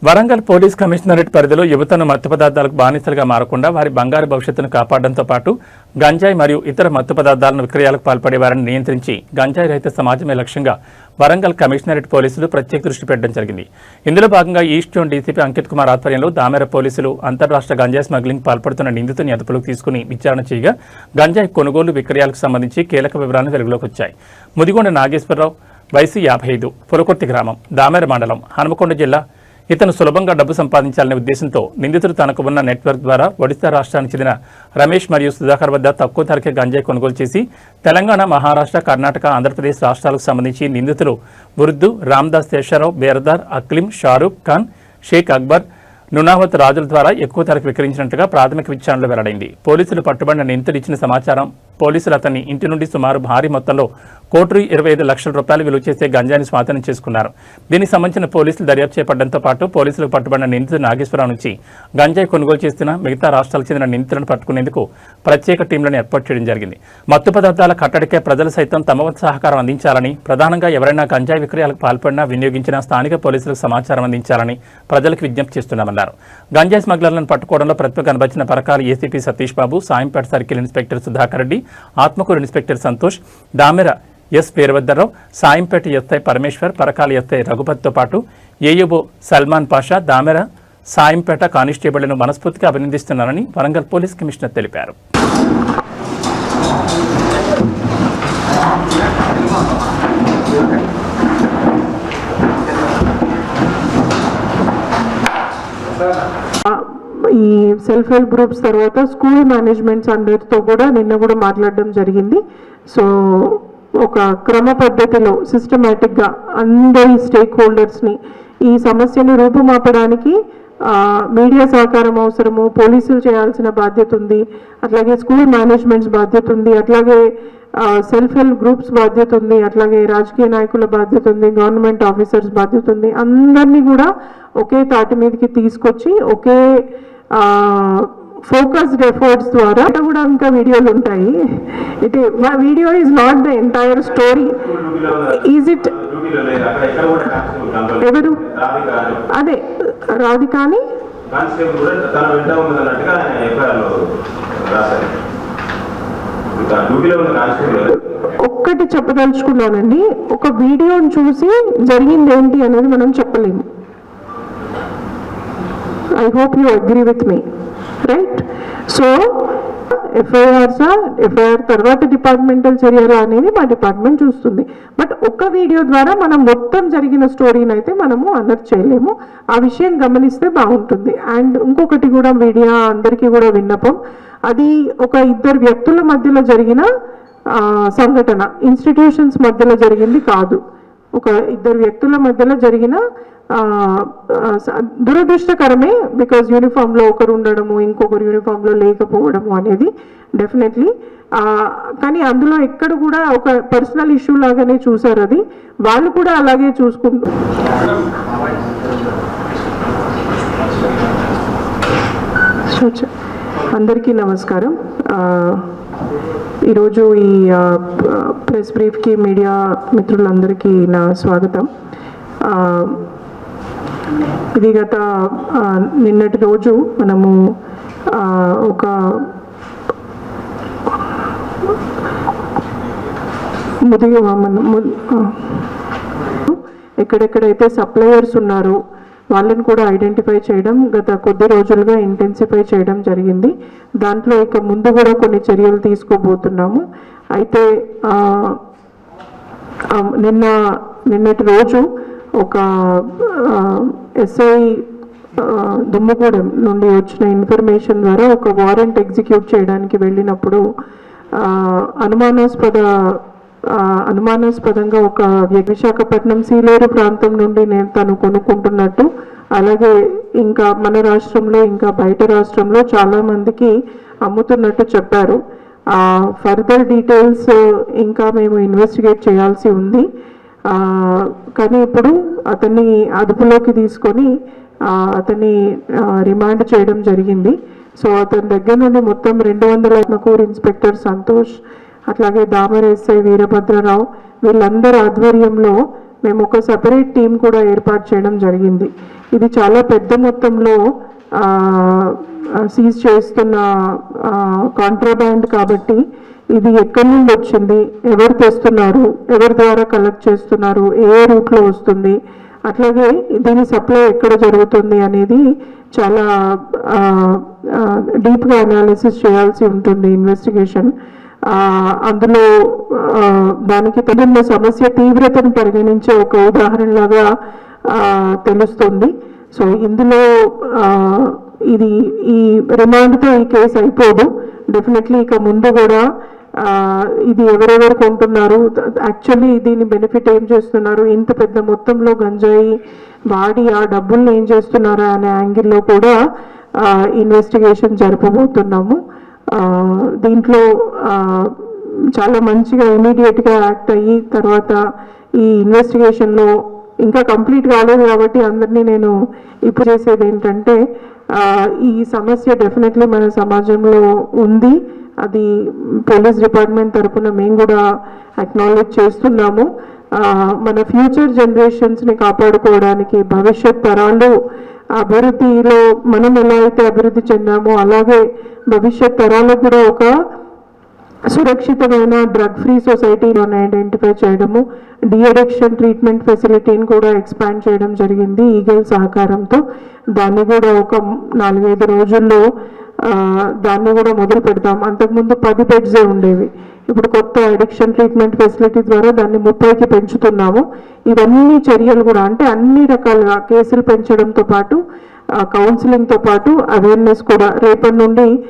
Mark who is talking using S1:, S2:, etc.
S1: Warangal police commissionerate పరిధిలో యువతను మత్తు పదార్థాలకు బానిసలుగా మారకుండా వారి బంగారు భవిష్యత్తును కాపాడడంతో పాటు గంజాయి మరియు ఇతర మత్తు పదార్థాలను విక్రయాలకు పాల్పడే వారిని నియంత్రించి గంజాయి రహిత సమాజమే లక్ష్యంగా వరంగల్ కమిషనరేట్ పోలీసులు ప్రత్యేక దృష్టి పెట్టడం జరిగింది. ఇందులో భాగంగా east zone DCP Ankit Kumar ఆధ్వర్యంలో దామెర పోలీసులు అంతర్రాష్ట్ర గంజాయి స్మగ్లింగ్ పాల్పడుతున్న నిందితుని అదుపులోకి తీసుకుని విచారణ చేయగా గంజాయి కొనుగోలు విక్రయాలకు సంబంధించి కీలక వివరాలు వెలుగులోకి వచ్చాయి. ముదిగొండ నాగేశ్వరరావు, వయసు 55, పులకుర్తి గ్రామం, దామెర మండలం, హనుమకొండ జిల్లా. ఇతను సులభంగా డబ్బు సంపాదించాలనే ఉద్దేశంతో నిందితుడు తనకు ఉన్న నెట్వర్క్ ద్వారా ఒడిశా రాష్ట్రానికి చెందిన రమేష్ మరియు సుధాకర్ వద్ద తక్కువ ధరకే గంజాయి కొనుగోలు చేసి తెలంగాణ, మహారాష్ట్ర, కర్ణాటక, ఆంధ్రప్రదేశ్ రాష్ట్రాలకు సంబంధించి నిందితులు ఉర్దూ, రామ్దాస్ శేషారావు, బేరదార్, అక్లిం, షారూక్ ఖాన్, షేక్ అక్బర్, నునావత్ రాజుల ద్వారా ఎక్కువ ధరకు విక్రయించినట్టుగా ప్రాథమిక విచారణలో వెల్లడైంది. పోలీసులు పట్టుబడిన నిందితుడు ఇచ్చిన సమాచారం పోలీసులు అతన్ని ఇంటి నుండి సుమారు భారీ మొత్తంలో ₹1,25,00,000 విలువ చేసే గంజాయిని స్వాధీనం చేసుకున్నారు. దీనికి సంబంధించిన పోలీసులు దర్యాప్తు చేపట్టడంతో పాటు పోలీసులకు పట్టుబడిన నిందితుడు నాగేశ్వరరావు నుంచి గంజాయి కొనుగోలు చేస్తున్న మిగతా రాష్ట్రాలకు చెందిన నిందితులను పట్టుకునేందుకు ప్రత్యేక టీంలను ఏర్పాటు చేయడం జరిగింది. మత్తు పదార్థాల కట్టడికే ప్రజలు సైతం తమ వంతు సహకారం అందించాలని, ప్రధానంగా ఎవరైనా గంజాయి విక్రయాలకు పాల్పడినా వినియోగించిన స్థానిక పోలీసులకు సమాచారం అందించాలని ప్రజలకు విజ్ఞప్తి చేస్తున్నామన్నారు. గంజాయి స్మగ్లర్లను పట్టుకోవడంలో ప్రతిభ కనబర్చిన Parakala ACP Satish Babu, Sayampet circle inspector Sudhakar Reddy, Atmakur inspector Santosh, Damera S Veerabhadrarao, Sayampet SI Parameshwar, Parakala SI రఘుపతితో పాటు ఏయుబో సల్మాన్ పాషా, దామెర సాయంపేట కానిస్టేబుళ్లను మనస్ఫూర్తిగా అభినందిస్తున్నారని వరంగల్ పోలీస్ కమిషనర్ తెలిపారు.
S2: ఈ సెల్ఫ్ హెల్ప్ గ్రూప్స్ తర్వాత స్కూల్ మేనేజ్మెంట్స్ అందరితో కూడా నిన్న కూడా మాట్లాడడం జరిగింది. సో ఒక క్రమ పద్ధతిలో సిస్టమేటిక్గా అందరి స్టేక్ హోల్డర్స్ని ఈ సమస్యను రూపుమాపడానికి మీడియా సహకారం అవసరము, పోలీసులు చేయాల్సిన బాధ్యత ఉంది, అట్లాగే స్కూల్ మేనేజ్మెంట్స్ బాధ్యత ఉంది, అట్లాగే సెల్ఫ్ హెల్ప్ గ్రూప్స్ బాధ్యత ఉంది, అట్లాగే రాజకీయ నాయకుల బాధ్యత ఉంది, గవర్నమెంట్ ఆఫీసర్స్ బాధ్యత ఉంది. అందరినీ కూడా ఒకే తాటి మీదకి తీసుకొచ్చి ఒకే ఫోకస్డ్ ఎఫర్ట్స్ ద్వారా కూడా ఇంకా వీడియోలు ఉంటాయి. ఇట్ మా video is not the entire story. Is it ఎవరు అదే రాధికాని ఒక్కటి చెప్పదలుచుకున్నానండి, ఒక వీడియోని చూసి జరిగింది ఏంటి అనేది మనం చెప్పలేము. I hope you agree with me, right? So FIR తర్వాత డిపార్ట్మెంటల్ చర్యలు అనేది మా డిపార్ట్మెంట్ చూస్తుంది. బట్ ఒక్క వీడియో ద్వారా మనం మొత్తం జరిగిన స్టోరీని అయితే మనము అనర్చ్ చేయలేము. ఆ విషయం గమనిస్తే బాగుంటుంది. అండ్ ఇంకొకటి కూడా మీడియా అందరికీ కూడా విన్నపం, అది ఒక ఇద్దరు వ్యక్తుల మధ్యలో జరిగిన సంఘటన, ఇన్స్టిట్యూషన్స్ మధ్యలో జరిగింది కాదు. ఒక ఇద్దరు వ్యక్తుల మధ్యలో జరిగిన దురదృష్టకరమే. బికాజ్ యూనిఫామ్లో ఒకరు ఉండడము, ఇంకొకరు యూనిఫామ్లో లేకపోవడము అనేది డెఫినెట్లీ. కానీ అందులో ఎక్కడ కూడా ఒక పర్సనల్ ఇష్యూ లాగానే చూసారు. అది వాళ్ళు కూడా అలాగే చూసుకుంటూ. అందరికీ నమస్కారం. ఈరోజు ఈ ప్రెస్ బ్రీఫ్కి మీడియా మిత్రులందరికీ నా స్వాగతం. ఇది గత నిన్నటి రోజు మనము ఒక ఎక్కడెక్కడైతే సప్లయర్స్ ఉన్నారో వాళ్ళని కూడా ఐడెంటిఫై చేయడం గత కొద్ది రోజులుగా ఇంటెన్సిఫై చేయడం జరిగింది. దాంట్లో ఇక ముందు కూడా కొన్ని చర్యలు తీసుకోబోతున్నాము. అయితే నిన్నటి రోజు ఒక ఎస్ఐ దుమ్మగూడెం నుండి వచ్చిన ఇన్ఫర్మేషన్ ద్వారా ఒక వారెంట్ ఎగ్జిక్యూట్ చేయడానికి వెళ్ళినప్పుడు అనుమానాస్పదంగా ఒక విశాఖపట్నం సీలేరు ప్రాంతం నుండి తను కొనుక్కుంటున్నట్టు, అలాగే ఇంకా మన రాష్ట్రంలో ఇంకా బయట రాష్ట్రంలో చాలామందికి అమ్ముతున్నట్టు చెప్పారు. ఫర్దర్ డీటెయిల్స్ ఇంకా మేము ఇన్వెస్టిగేట్ చేయాల్సి ఉంది. కానీ ఇప్పుడు అతన్ని అదుపులోకి తీసుకొని అతన్ని రిమాండ్ చేయడం జరిగింది. సో అతని దగ్గర నుండి మొత్తం 200 ఆత్మకూరు ఇన్స్పెక్టర్ సంతోష్, అట్లాగే దామర్ ఎస్ఐ వీరభద్రరావు, వీళ్ళందరి ఆధ్వర్యంలో మేము ఒక సపరేట్ టీం కూడా ఏర్పాటు చేయడం జరిగింది. ఇది చాలా పెద్ద మొత్తంలో సీజ్ చేస్తున్న కాంట్రాబ్యాండ్ కాబట్టి ఇది ఎక్కడి నుండి వచ్చింది, ఎవరు తెస్తున్నారు, ఎవరి ద్వారా కలెక్ట్ చేస్తున్నారు, ఏ రూట్లో వస్తుంది, అట్లాగే దీని సప్లై ఎక్కడ జరుగుతుంది అనేది చాలా డీప్గా అనాలిసిస్ చేయాల్సి ఉంటుంది ఇన్వెస్టిగేషన్. అందులో దానికి తగిన సమస్య తీవ్రతను పరిగణించే ఒక ఉదాహరణలాగా తెలుస్తుంది. సో ఇందులో ఇది ఈ రిమాండ్తో ఈ కేసు అయిపోదు. డెఫినెట్లీ ఇక ముందు కూడా ఇది ఎవరెవరు కొంటున్నారు, యాక్చువల్లీ దీని బెనిఫిట్ ఏం చేస్తున్నారు, ఇంత పెద్ద మొత్తంలో గంజాయి వాడి ఆ డబ్బుల్ని ఏం చేస్తున్నారా అనే యాంగిల్లో కూడా ఇన్వెస్టిగేషన్ జరపబోతున్నాము. దీంట్లో చాలా మంచిగా ఇమీడియట్గా యాక్ట్ అయ్యి తర్వాత ఈ ఇన్వెస్టిగేషన్లో ఇంకా కంప్లీట్ కాలేదు కాబట్టి అందరినీ నేను ఇప్పుడు చేసేది ఏంటంటే ఈ సమస్య డెఫినెట్లీ మన సమాజంలో ఉంది. అది పోలీస్ డిపార్ట్మెంట్ తరఫున మేము కూడా అక్నాలెడ్జ్ చేస్తున్నాము. మన ఫ్యూచర్ జనరేషన్స్ని కాపాడుకోవడానికి, భవిష్యత్ తరాలు అభివృద్ధిలో మనం ఎలా అయితే అభివృద్ధి చెందామో అలాగే భవిష్యత్ తరాలకు కూడా ఒక సురక్షితమైన డ్రగ్ ఫ్రీ సొసైటీలోనే ఐడెంటిఫై చేయడము, డిఅడిక్షన్ ట్రీట్మెంట్ ఫెసిలిటీని కూడా ఎక్స్పాండ్ చేయడం జరిగింది ఈగల్ సహకారంతో. దాన్ని కూడా ఒక 4-5 రోజుల్లో దాన్ని కూడా మొదలు పెడతాం. అంతకుముందు 10 బెడ్సే ఉండేవి, ఇప్పుడు కొత్త అడిక్షన్ ట్రీట్మెంట్ ఫెసిలిటీ ద్వారా దాన్ని 30కి పెంచుతున్నాము. ఇవన్నీ చర్యలు కూడా అంటే అన్ని రకాలుగా కేసులు పెంచడంతో పాటు కౌన్సిలింగ్తో పాటు అవేర్నెస్ కూడా రేపటి నుండి